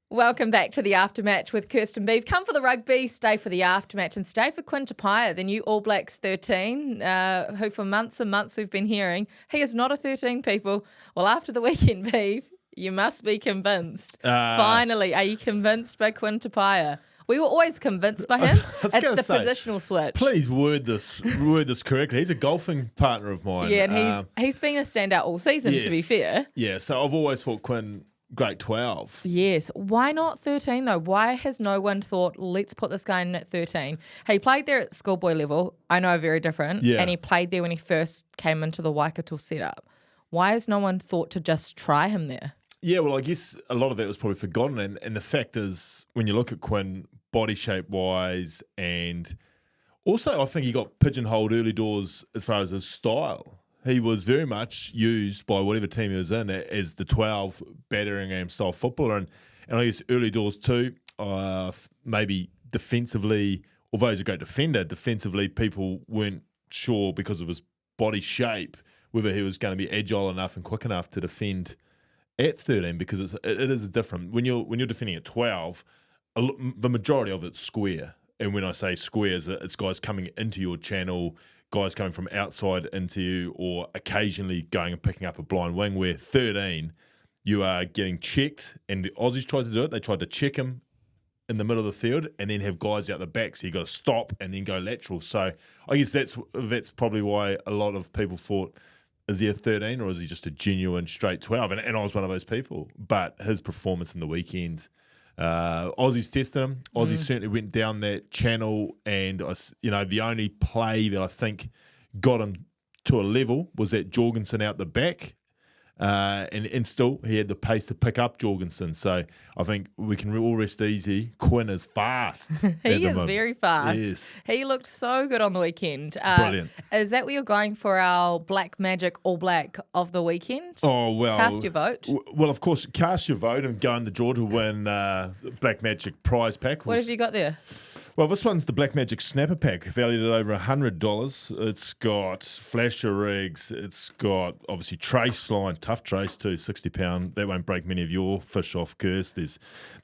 Welcome back to the Aftermatch with Kirsten Beeve. Come for the rugby, stay for the Aftermatch, and stay for Quinn Tupaea, the new All Blacks 13, who for months and months we've been hearing, he is not a 13, people. Well, after the weekend, Beeve, you must be convinced. Finally, are you convinced by Quinn Tupaea? We were always convinced by him. It's the positional switch. Please word this correctly. He's a golfing partner of mine. Yeah, and he's been a standout all season, to be fair. Yeah, so I've always thought Quinn, great 12. Yes. Why not 13, though? Why has no one thought, let's put this guy in at 13? He played there at schoolboy level. I know, very different. Yeah. And he played there when he first came into the Waikato setup. Why has no one thought to just try him there? Yeah, well, I guess a lot of that was probably forgotten. And the fact is, when you look at Quinn, body shape-wise, and also I think he got pigeonholed early doors as far as his style. He was very much used by whatever team he was in as the 12 battering ram style footballer. And I guess early doors too, maybe defensively, although he's a great defender, defensively people weren't sure because of his body shape whether he was going to be agile enough and quick enough to defend at 13, because it is different. When you're defending at 12, the majority of it's square. And when I say squares, it's guys coming into your channel, guys coming from outside into you, or occasionally going and picking up a blind wing, where 13, you are getting checked. And the Aussies tried to do it. They tried to check him in the middle of the field and then have guys out the back. So you got to stop and then go lateral. So I guess that's probably why a lot of people thought, is he a 13 or is he just a genuine straight 12? And I was one of those people. But his performance in the weekend, Aussies tested him. Aussies certainly went down that channel, and the only play that I think got him to a level was that Jorgensen out the back, and still he had the pace to pick up Jorgensen. So I think we can all rest easy. Quinn is fast. He is very fast. Yes. He looked so good on the weekend. Brilliant. Is that what you're going for, our Black Magic All Black of the weekend? Oh, well. Cast your vote. Well, of course, cast your vote and go in the draw to win Black Magic prize pack. What have you got there? Well, this one's the Black Magic Snapper Pack, valued at over $100. It's got flasher rigs. It's got, obviously, trace line, tough trace too, £60. That won't break many of your fish off, Kirst.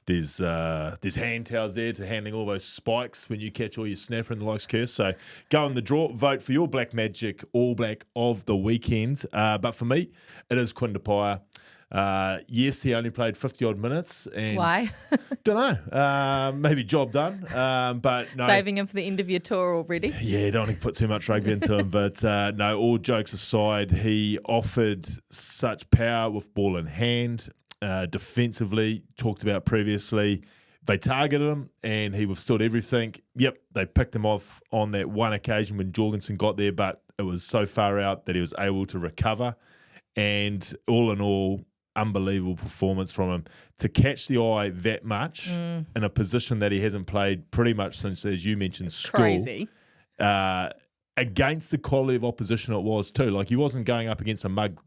There's hand towels there to handling all those spikes when you catch all your snapper and the likes, Kirst. So go in the draw, vote for your Black Magic All Black of the weekend. But for me, it is Quinn Tupaea. Yes, he only played 50-odd minutes. And why? Don't know. Maybe job done. But no. Saving him for the end of your tour already? Yeah, don't want to put too much rugby into him. But no, all jokes aside, he offered such power with ball in hand. Defensively, talked about previously. They targeted him and he withstood everything. Yep, they picked him off on that one occasion when Jorgensen got there, but it was so far out that he was able to recover. And all in all, unbelievable performance from him to catch the eye that much in a position that he hasn't played pretty much since, as you mentioned, school. Crazy. Against the quality of opposition it was too. Like, he wasn't going up against a mug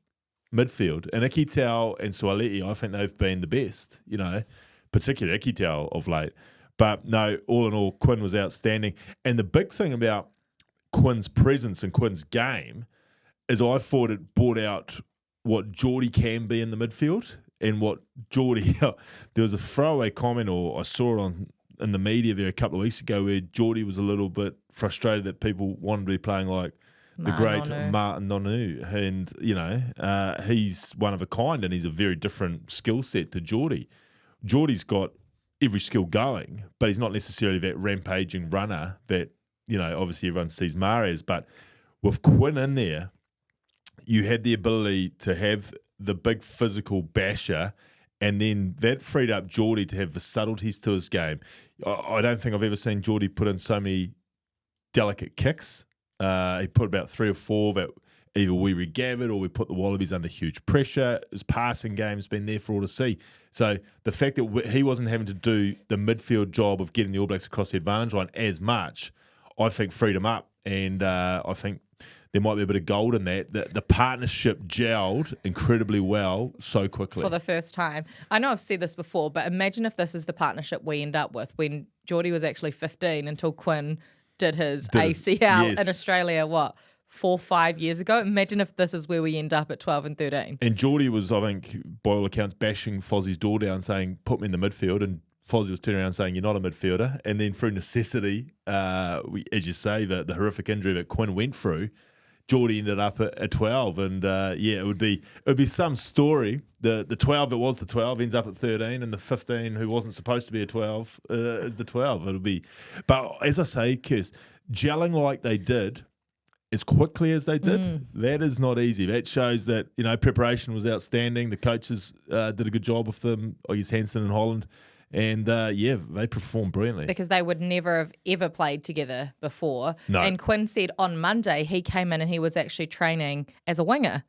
midfield. And Ikitau and Sualeti, I think they've been the best, particularly Ikitau of late. But no, all in all, Quinn was outstanding. And the big thing about Quinn's presence and Quinn's game is I thought it brought out what Jordie can be in the midfield, and what Jordie, there was a throwaway comment, or I saw it in the media there a couple of weeks ago, where Jordie was a little bit frustrated that people wanted to be playing like the great Martin Nonu. And, he's one of a kind, and he's a very different skill set to Jordie. Jordie's got every skill going, but he's not necessarily that rampaging runner that, obviously everyone sees Mare as. But with Quinn in there, you had the ability to have the big physical basher, and then that freed up Jordie to have the subtleties to his game. I don't think I've ever seen Jordie put in so many delicate kicks. He put about 3 or 4 that either we regathered or we put the Wallabies under huge pressure. His passing game's been there for all to see. So the fact that he wasn't having to do the midfield job of getting the All Blacks across the advantage line as much, I think freed him up. And I think there might be a bit of gold in that. The partnership gelled incredibly well so quickly. For the first time. I know I've said this before, but imagine if this is the partnership we end up with when Jordie was actually 15 until Quinn did his ACL in Australia, 4-5 years ago. Imagine if this is where we end up at 12 and 13. And Jordie was, I think, by all accounts, bashing Fozzie's door down, saying, put me in the midfield. And Fozzie was turning around saying, you're not a midfielder. And then through necessity, as you say, the horrific injury that Quinn went through, Jordie ended up at 12. And, it would be some story. The 12 that was the 12 ends up at 13, and the 15 who wasn't supposed to be a 12 is the 12. It'll be, but as I say, Kirst, gelling like they did, as quickly as they did, that is not easy. That shows that, preparation was outstanding. The coaches did a good job with them, I guess Hansen and Holland. And, they performed brilliantly. Because they would never have ever played together before. No. And Quinn said on Monday he came in and he was actually training as a winger.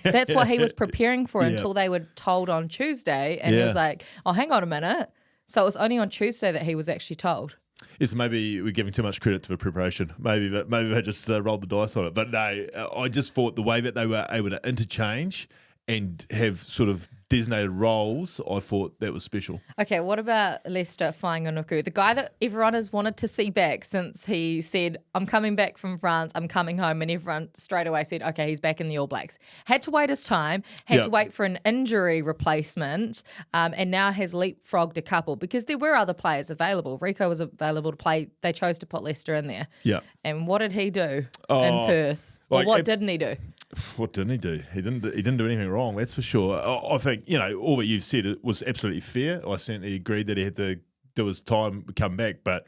That's what he was preparing for until they were told on Tuesday. And he was like, oh, hang on a minute. So it was only on Tuesday that he was actually told. Yes, maybe we're giving too much credit to the preparation. Maybe they just rolled the dice on it. But no, I just thought the way that they were able to interchange and have sort of designated roles, I thought that was special. Okay, what about Leicester Fainganuku, the guy that everyone has wanted to see back since he said, I'm coming back from France, I'm coming home, and everyone straight away said, okay, he's back in the All Blacks. Had to wait his time, had to wait for an injury replacement, and now has leapfrogged a couple because there were other players available. Rico was available to play. They chose to put Leicester in there. Yeah. And what did he do in Perth? What didn't he do? What didn't he do? He didn't do anything wrong, that's for sure. I think, all that you've said was absolutely fair. I certainly agreed that he had to do his time, come back, but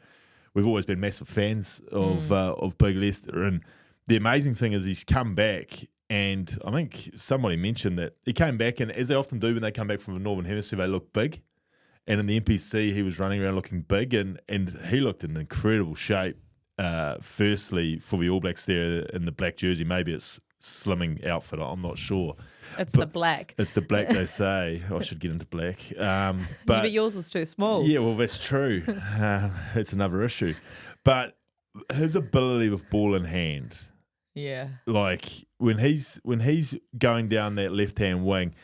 we've always been massive fans of Big Leicester. And the amazing thing is he's come back, and I think somebody mentioned that he came back, and as they often do when they come back from the Northern Hemisphere, they look big. And in the NPC, he was running around looking big, and he looked in incredible shape. Firstly, for the All Blacks there in the black jersey, maybe it's slimming outfit, I'm not sure. It's the black. It's the black, they say. I should get into black. But yours was too small. Yeah, well, that's true. It's another issue. But his ability with ball in hand, like when he's going down that left-hand wing,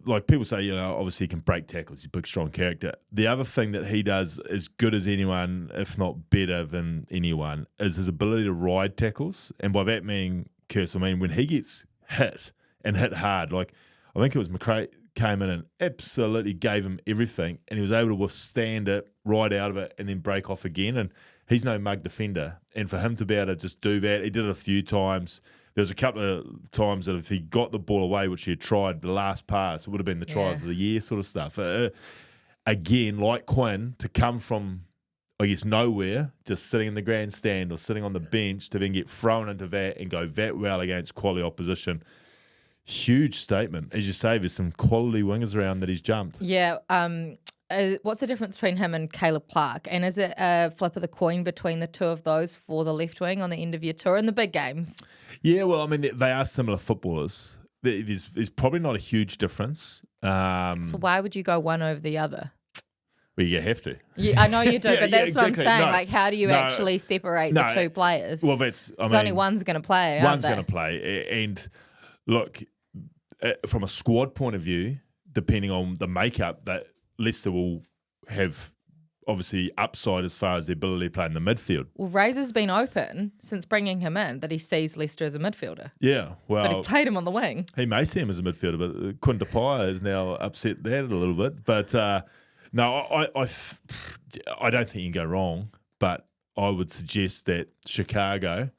like people say, obviously he can break tackles. He's a big, strong character. The other thing that he does as good as anyone, if not better than anyone, is his ability to ride tackles. And by that meaning, Kirst, when he gets hit and hit hard, like I think it was McRae came in and absolutely gave him everything, and he was able to withstand it, ride out of it, and then break off again. And he's no mug defender. And for him to be able to just do that, he did it a few times. There was a couple of times that if he got the ball away, which he had tried the last pass, it would have been the try of the year sort of stuff. Again, like Quinn, to come from, I guess, nowhere, just sitting in the grandstand or sitting on the bench, to then get thrown into that and go that well against quality opposition. Huge statement. As you say, there's some quality wingers around that he's jumped. Yeah. What's the difference between him and Caleb Clark? And is it a flip of the coin between the two of those for the left wing on the end of your tour in the big games? Yeah, well, they are similar footballers. There's probably not a huge difference. So why would you go one over the other? Well, you have to. Yeah, I know you do, but that's exactly. what I'm saying. No, like, how do you actually separate the two players? Well, only one's going to play, one's going to play. And look, from a squad point of view, depending on the makeup, that Leicester will have obviously upside as far as the ability to play in the midfield. Well, Razor's been open since bringing him in that he sees Leicester as a midfielder. Yeah, well, but he's played him on the wing. He may see him as a midfielder, but Quinn Tupaea has now upset that a little bit. But no, I don't think you can go wrong. But I would suggest that Chicago,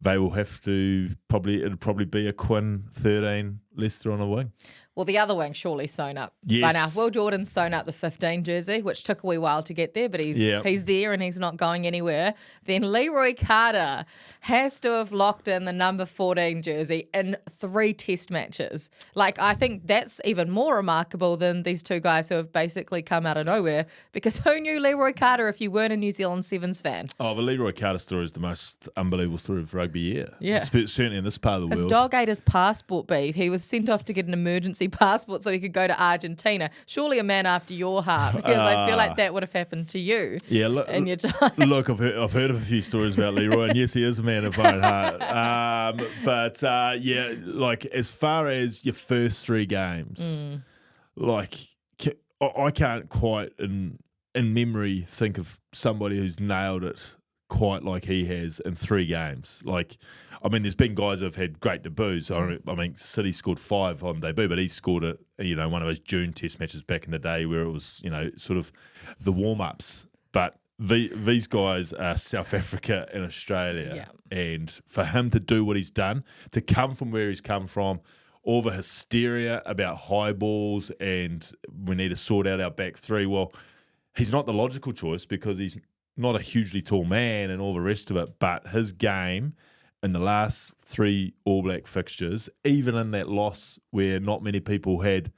they will have to it'll probably be a Quinn 13 Leicester on a wing. Well, the other wing surely sewn up yes. by now. Will Jordan's sewn up the 15 jersey, which took a wee while to get there, but he's there and he's not going anywhere. Then Leroy Carter has to have locked in the number 14 jersey in 3 test matches. Like, I think that's even more remarkable than these two guys who have basically come out of nowhere, because who knew Leroy Carter if you weren't a New Zealand Sevens fan? Oh, the Leroy Carter story is the most unbelievable story of rugby year. Yeah. Certainly in this part of the his world. His dog ate his passport, beef. He was sent off to get an emergency passport so he could go to Argentina. Surely a man after your heart, because I feel like that would have happened to you in your time. Look, I've heard of a few stories about Leroy, and yes, he is a man of my own heart. But like as far as your first 3 games, like I can't quite in memory think of somebody who's nailed it quite like he has in 3 games. Like, I mean, there's been guys who have had great debuts. I mean, City scored 5 on debut, but he scored it, one of those June test matches back in the day where it was, sort of the warm-ups. But these guys are South Africa and Australia. Yeah. And for him to do what he's done, to come from where he's come from, all the hysteria about high balls and we need to sort out our back three, well, he's not the logical choice because he's not a hugely tall man and all the rest of it, but his game in the last 3 All Black fixtures, even in that loss where not many people had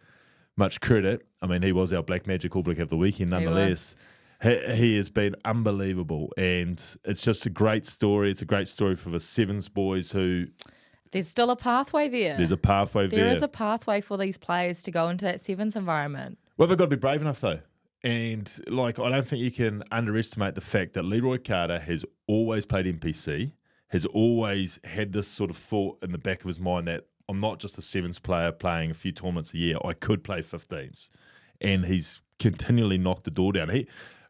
much credit, I mean, he was our Black Magic All Black of the weekend nonetheless. He has been unbelievable, and it's just a great story. It's a great story for the Sevens boys who... There's still a pathway there. There's a pathway there. There is a pathway for these players to go into that Sevens environment. Well, they've got to be brave enough, though. And, I don't think you can underestimate the fact that Leroy Carter has always played NPC, has always had this sort of thought in the back of his mind that I'm not just a Sevens player playing a few tournaments a year. I could play 15s. And he's continually knocked the door down. A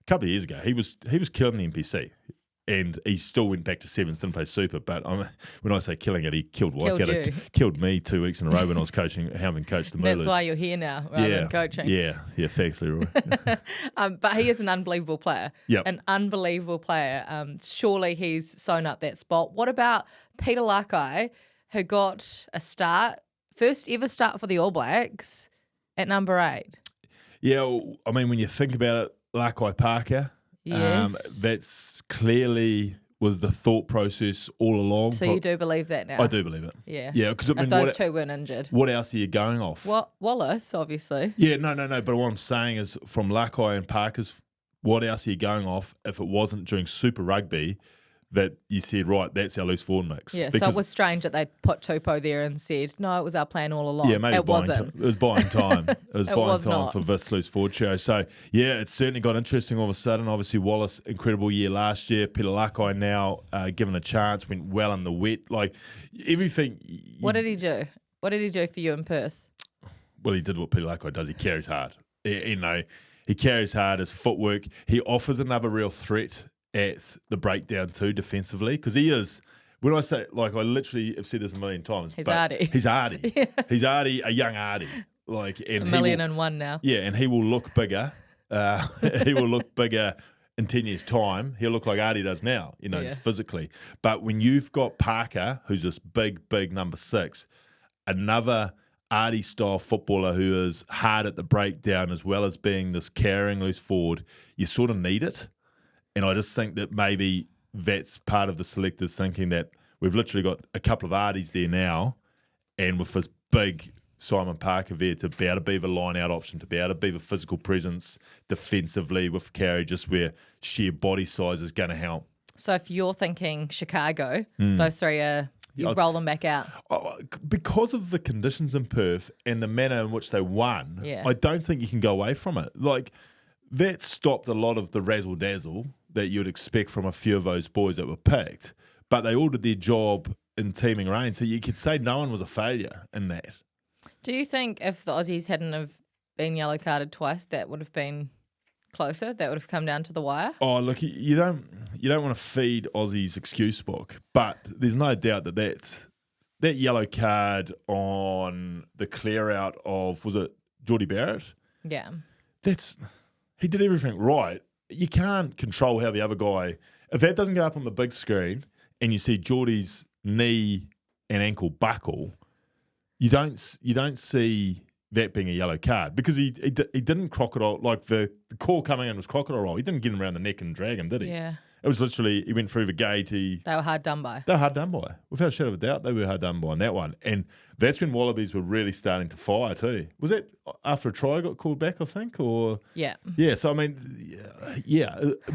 couple of years ago, he was killing the NPC. And he still went back to Sevens, didn't play Super. But when I say killing it, he killed killed me 2 weeks in a row when I was helping coach the Moolers. That's why you're here now, rather than coaching. Yeah. Thanks, Leroy. But he is an unbelievable player. Yep. An unbelievable player. Surely he's sewn up that spot. What about Peter Lakai, who got a first ever start for the All Blacks at number 8? Yeah, well, I mean, when you think about it, Lakai Parker. Yes. That's clearly was the thought process all along. So you do believe that now? I do believe it. Yeah. Yeah, because if those two weren't injured. What else are you going off? Wallace, obviously. Yeah, no. But what I'm saying is from Lakai and Parker's, what else are you going off if it wasn't during Super Rugby that you said, right, that's our loose forward mix? Yeah, so it was strange that they put Tupo there and said, no, it was our plan all along. Yeah, maybe it wasn't. It was buying time. It was buying time not. for this loose forward show. So, yeah, it's certainly got interesting all of a sudden. Obviously, Wallace, incredible year last year. Peter Lakai now given a chance, went well in the wet. Like, everything. What did he do? What did he do for you in Perth? Well, he did what Peter Lakai does. He carries hard. He carries hard. His footwork. He offers another real threat at the breakdown too, defensively, because he is, when I say, I literally have said this a million times. He's Artie. He's Artie. Yeah. He's Artie, a young Artie. And a million and one now. Yeah, and he will look bigger. He will look bigger in 10 years' time. He'll look like Artie does now, just physically. But when you've got Parker, who's this big number 6, another Artie-style footballer who is hard at the breakdown as well as being this carrying loose forward, you sort of need it. And I just think that maybe that's part of the selectors thinking that we've literally got a couple of Arties there now, and with this big Simon Parker there to be able to be the line-out option, to be able to be the physical presence defensively with carry, just where sheer body size is going to help. So if you're thinking Chicago, those three are, roll them back out. Because of the conditions in Perth and the manner in which they won, I don't think you can go away from it. That stopped a lot of the razzle-dazzle that you'd expect from a few of those boys that were picked, but they all did their job in teaming reign, so you could say no one was a failure in that. Do you think if the Aussies hadn't have been yellow carded twice, that would have been closer? That would have come down to the wire? Oh, look, you don't want to feed Aussies excuse book, but there's no doubt that yellow card on the clear out of, was it Jordie Barrett? Yeah. He did everything right. You can't control how the other guy, if that doesn't go up on the big screen and you see Jordie's knee and ankle buckle, you don't see that being a yellow card because he didn't crocodile, like the call coming in was crocodile roll. He didn't get him around the neck and drag him, did he? Yeah. It was literally, he went through the gate. They were hard done by. They were hard done by. Without a shadow of a doubt, they were hard done by on that one. And that's when Wallabies were really starting to fire too. Was that after a try got called back, I think? Or yeah. Yeah, so I mean,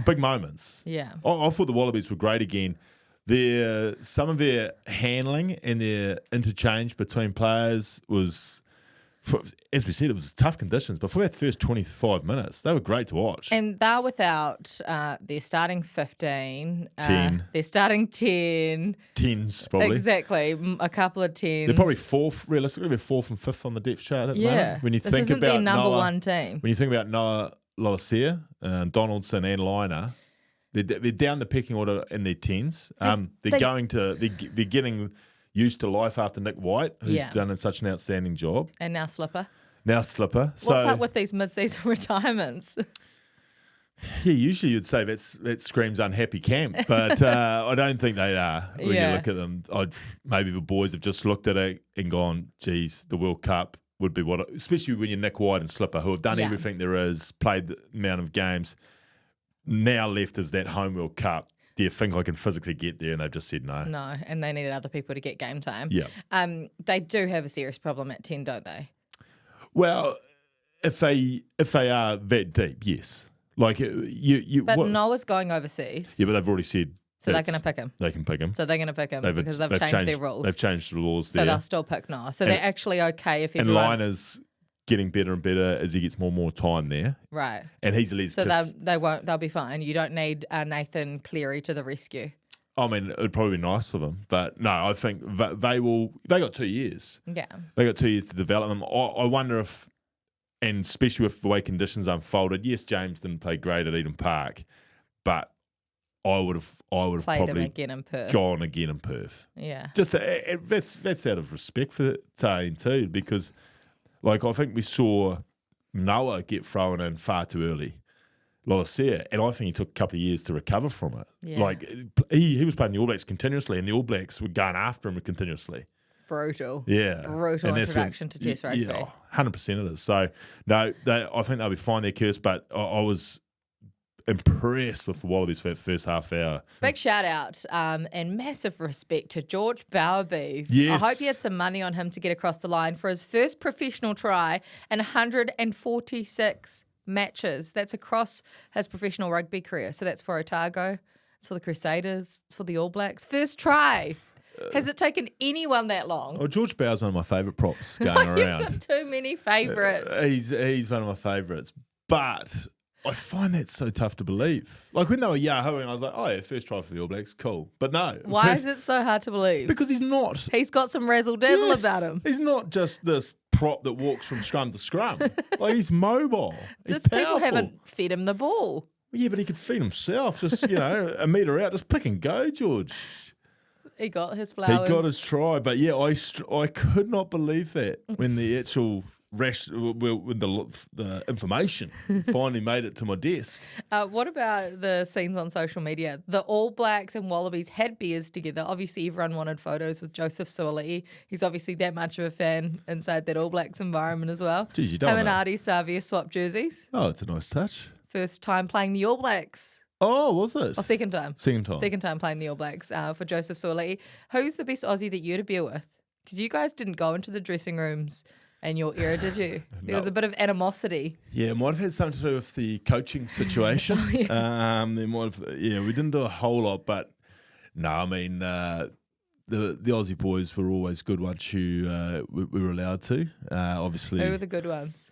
big moments. Yeah. I thought the Wallabies were great again. Some of their handling and their interchange between players was... as we said, it was tough conditions, but for that first 25 minutes, they were great to watch. And they're without their starting 15. 10. They're starting 10. 10s, probably. Exactly. A couple of 10s. They're probably realistically, they're 4th and 5th on the depth chart at the moment. When you this think isn't about their number Noah, one team. When you think about Noah Lolasia, Donaldson and Liner, They're down the pecking order in their 10s. They're getting used to life after Nick White, who's done such an outstanding job. And now Slipper. So, What's up with these mid-season retirements? Yeah, usually you'd say that screams unhappy camp, but I don't think they are when you look at them. Maybe the boys have just looked at it and gone, geez, the World Cup would be especially when you're Nick White and Slipper, who have done everything there is, played the amount of games. Now left is that home World Cup. Do you think I can physically get there? And they've just said no. No, and they needed other people to get game time. Yeah. They do have a serious problem at 10, don't they? Well, if they are that deep, yes. Like But Noah's going overseas. Yeah, but they've already said. So they're going to pick him. They can pick him. So they're going to pick him because they've changed their rules. They've changed the laws there. So they'll still pick Noah. So they're actually okay if everyone... And Liner's getting better and better as he gets more and more time there. Right. And he's at least... So they'll be fine. You don't need Nathan Cleary to the rescue. I mean, it'd probably be nice for them. But no, I think they got 2 years. Yeah. They got 2 years to develop them. I wonder if... And especially with the way conditions unfolded, yes, James didn't play great at Eden Park, but I would have probably again in Perth. Gone again in Perth. Yeah, just that's out of respect for Tane too, because like I think we saw Noah get thrown in far too early, Lolosea, and I think he took a couple of years to recover from it. Yeah. Like he was playing the All Blacks continuously, and the All Blacks were going after him continuously. Brutal. Yeah. Brutal introduction to Test rugby. Yeah, 100% it is. So, no, I think they'll be fine there, Kirst, but I was impressed with the Wallabies for that first half hour. Big shout out and massive respect to George Bowerby. Yes. I hope you had some money on him to get across the line for his first professional try in 146 matches. That's across his professional rugby career. So that's for Otago, it's for the Crusaders, it's for the All Blacks. First try. Has it taken anyone that long? Oh, George Bower's one of my favourite props going around. You've got too many favourites. He's one of my favourites. But I find that so tough to believe. Like when they were yahooing, I was like, oh yeah, first try for the All Blacks, cool. But no. Why is it so hard to believe? Because he's not. He's got some razzle-dazzle about him. He's not just this prop that walks from scrum to scrum. Like he's mobile. Just he's people haven't fed him the ball. Yeah, but he could feed himself. Just, a metre out. Just pick and go, George. He got his flowers. He got his try, but yeah, I could not believe that when the actual when the information finally made it to my desk. What about the scenes on social media? The All Blacks and Wallabies had beers together. Obviously, everyone wanted photos with Joseph Suaalii. He's obviously that much of a fan inside that All Blacks environment as well. Geez, you don't Him and know. Ardie Savia swapped jerseys. Oh, it's a nice touch. First time playing the All Blacks. Oh, was it? Oh, second time. Second time playing the All Blacks for Joseph Suaalii. Who's the best Aussie that you had a beer with? Because you guys didn't go into the dressing rooms in your era, did you? There was a bit of animosity. Yeah, it might have had something to do with the coaching situation. There might have, we didn't do a whole lot, but no, I mean, the Aussie boys were always good once we were allowed to. Obviously, who were the good ones?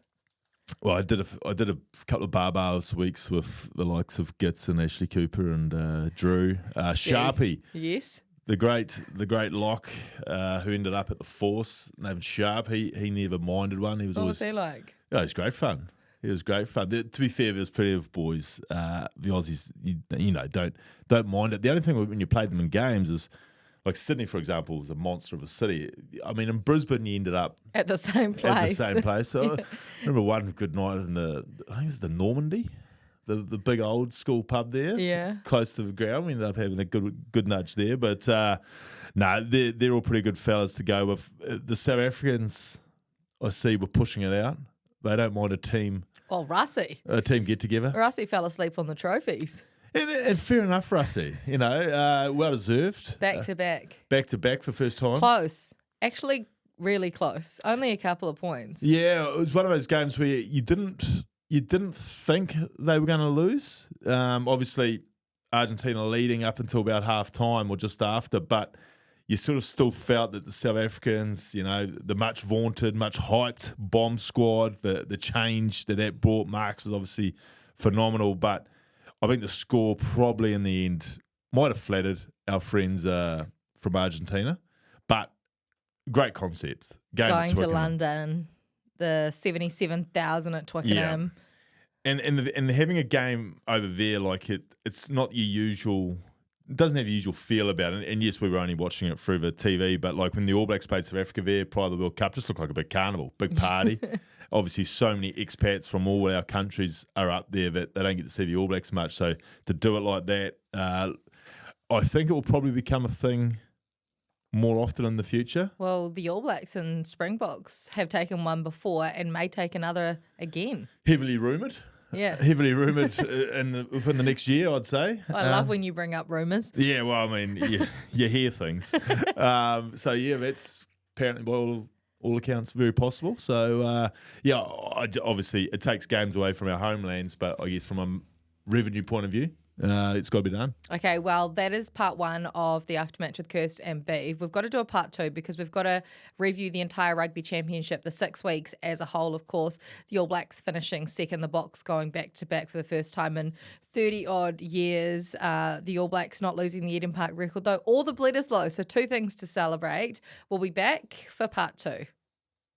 Well, I did a couple of barbars weeks with the likes of Gitz and Ashley Cooper and Drew Sharpie. Yes, the great lock who ended up at the Force, named Sharp. He never minded one. He was what always. was he like? Yeah, it was great fun. It was great fun. To be fair, there's plenty of boys. The Aussies, don't mind it. The only thing when you played them in games is. Like Sydney, for example, was a monster of a city. I mean, in Brisbane, you ended up at the same place. So I remember one good night in I think it's the Normandy, the big old school pub there. Yeah, close to the ground. We ended up having a good nudge there. But they're all pretty good fellas to go with. The South Africans, I see, were pushing it out. They don't mind a team. Well, Russie. A team get together. Russie fell asleep on the trophies. And fair enough, Russie. Well deserved. Back to back. Back to back for first time. Close. Actually, really close. Only a couple of points. Yeah, it was one of those games where you didn't think they were going to lose. Obviously, Argentina leading up until about half time or just after, but you sort of still felt that the South Africans, the much vaunted, much hyped bomb squad, the change that brought. Marks was obviously phenomenal, but I think the score probably in the end might have flattered our friends from Argentina, but great concept. Going to London, the 77,000 at Twickenham. And having a game over there, like it's not your usual. It doesn't have the usual feel about it. And yes, we were only watching it through the TV, but like when the All Blacks played South Africa there prior to the World Cup, just looked like a big carnival, big party. Obviously, so many expats from all our countries are up there that they don't get to see the All Blacks much. So to do it like that, I think it will probably become a thing more often in the future. Well, the All Blacks and Springboks have taken one before and may take another again. Heavily rumoured. Yeah. Heavily rumoured within the next year, I'd say. I love when you bring up rumours. Yeah, well, I mean, you hear things. So, yeah, that's apparently by all accounts very possible. So, obviously it takes games away from our homelands, but I guess from a revenue point of view, it's got to be done. Okay, well, that is part one of the aftermatch with Kirst and Beeve. We've got to do a part two because we've got to review the entire rugby championship, the 6 weeks as a whole, of course. The All Blacks finishing second, the Box going back to back for the first time in 30-odd years. The All Blacks not losing the Eden Park record, though. All the bleed is low, so 2 things to celebrate. We'll be back for part two.